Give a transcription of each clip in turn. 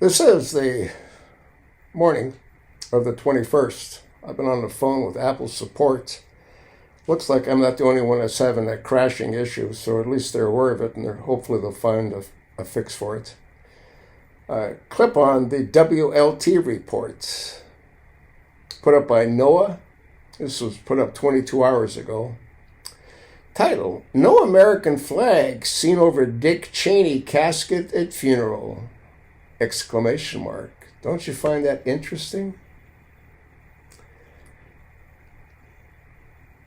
This is the morning of the 21st. I've been on the phone with Apple support. Looks like I'm not the only one that's having that crashing issue, so at least they're aware of it, and hopefully they'll find a fix for it. Clip on the WLT report put up by NOAA. This was put up 22 hours ago. Title, No American Flag Seen Over Dick Cheney Casket at Funeral! Exclamation mark. Don't you find that interesting?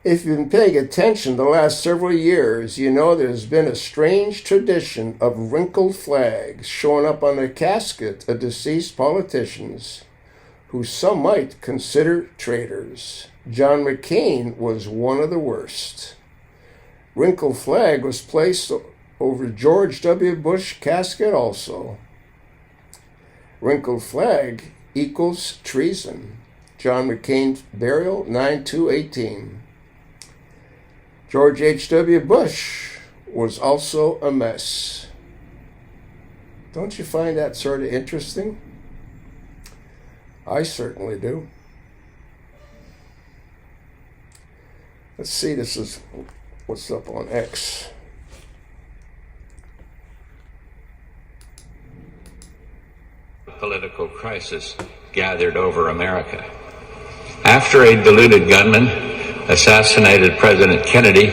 If you've been paying attention the last several years, you know there's been a strange tradition of wrinkled flags showing up on the casket of deceased politicians who some might consider traitors. John McCain was one of the worst. Wrinkled flag was placed over George W. Bush casket also. Wrinkled flag equals treason. John McCain's burial, 9/2/18. George H.W. Bush was also a mess. Don't you find that sort of interesting? I certainly do. Let's see, this is what's up on X. Political crisis gathered over America. After a deluded gunman assassinated President Kennedy,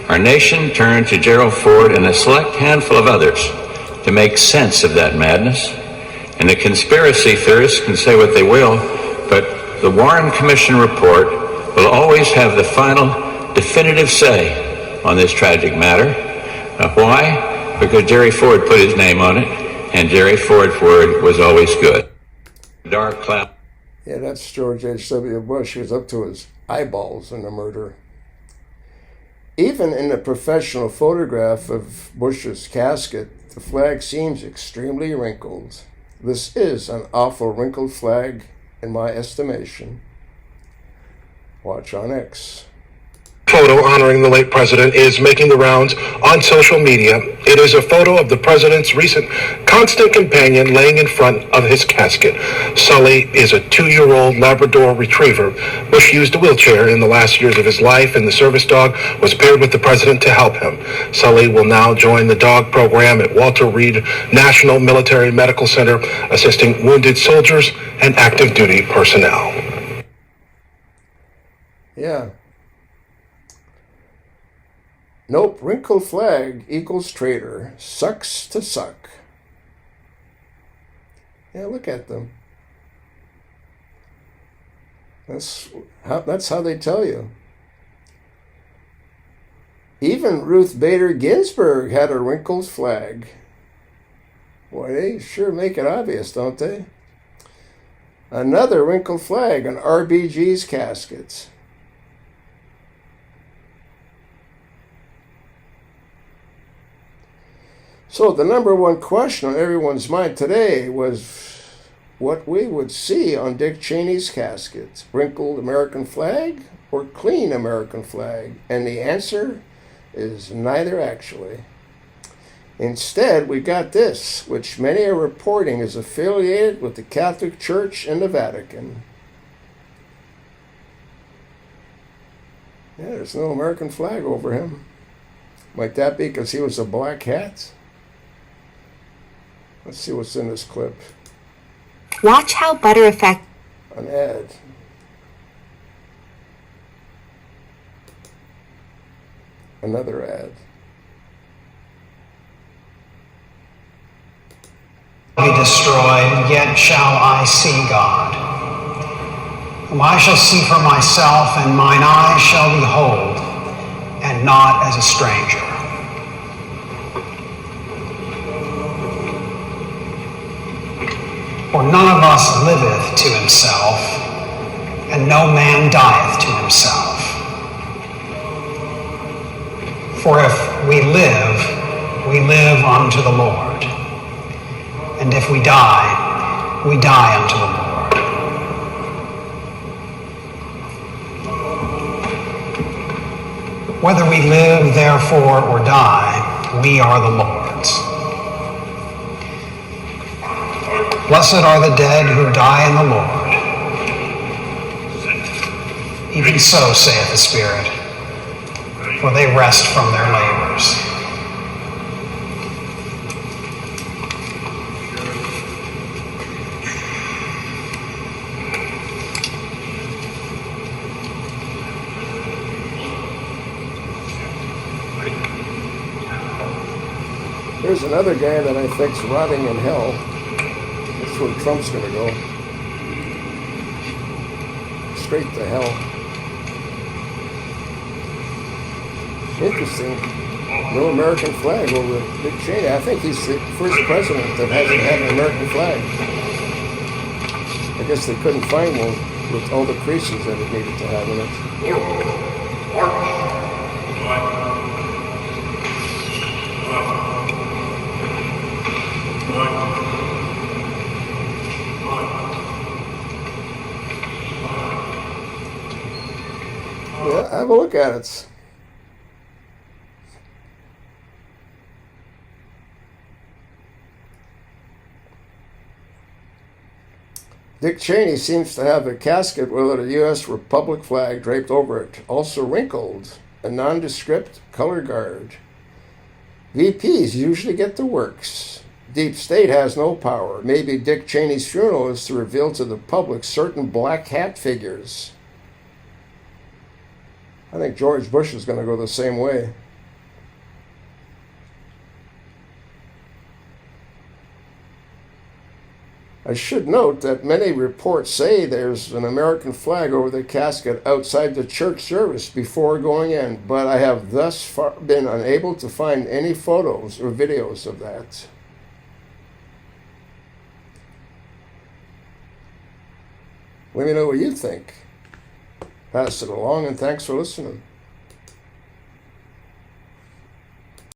our nation turned to Gerald Ford and a select handful of others to make sense of that madness. And the conspiracy theorists can say what they will, but the Warren Commission report will always have the final definitive say on this tragic matter. Why? Because Jerry Ford put his name on it, and Jerry Ford's word was always good. Dark cloud. Yeah, that's George H.W. Bush. He was up to his eyeballs in the murder. Even in the professional photograph of Bush's casket, the flag seems extremely wrinkled. This is an awful wrinkled flag, in my estimation. Watch on X. Photo honoring the late president is making the rounds on social media. It is a photo of the president's recent constant companion laying in front of his casket. Sully is a 2-year-old Labrador retriever. Bush used a wheelchair in the last years of his life, and the service dog was paired with the president to help him. Sully will now join the dog program at Walter Reed National Military Medical Center, assisting wounded soldiers and active duty personnel. Yeah. Nope, wrinkled flag equals traitor. Sucks to suck. Yeah, look at them. That's how they tell you. Even Ruth Bader Ginsburg had a wrinkled flag. Boy, they sure make it obvious, don't they? Another wrinkled flag on RBG's caskets. So the number one question on everyone's mind today was what we would see on Dick Cheney's casket. Wrinkled American flag or clean American flag? And the answer is neither, actually. Instead, we got this, which many are reporting is affiliated with the Catholic Church and the Vatican. Yeah, there's no American flag over him. Might that be because he was a black hat? Let's see what's in this clip. Watch how butter effect. An ad. Another ad. Be destroyed, yet shall I see God, whom I shall see for myself, and mine eyes shall behold, and not as a stranger. For none of us liveth to himself, and no man dieth to himself. For if we live unto the Lord. And if we die unto the Lord. Whether we live, therefore, or die, we are the Lord's. Blessed are the dead who die in the Lord. Even so saith the Spirit, for they rest from their labors. Here's another guy that I think's rotting in hell. That's where Trump's going to go. Straight to hell. Interesting. No American flag over Dick Cheney. I think he's the first president that hasn't had an American flag. I guess they couldn't find one with all the creases that it needed to have in it. Yeah, have a look at it. Dick Cheney seems to have a casket with a U.S. Republic flag draped over it, also wrinkled, a nondescript color guard. VPs usually get the works. Deep State has no power. Maybe Dick Cheney's funeral is to reveal to the public certain black hat figures. I think George Bush is going to go the same way. I should note that many reports say there's an American flag over the casket outside the church service before going in, but I have thus far been unable to find any photos or videos of that. Let me know what you think. Pass it along, and thanks for listening.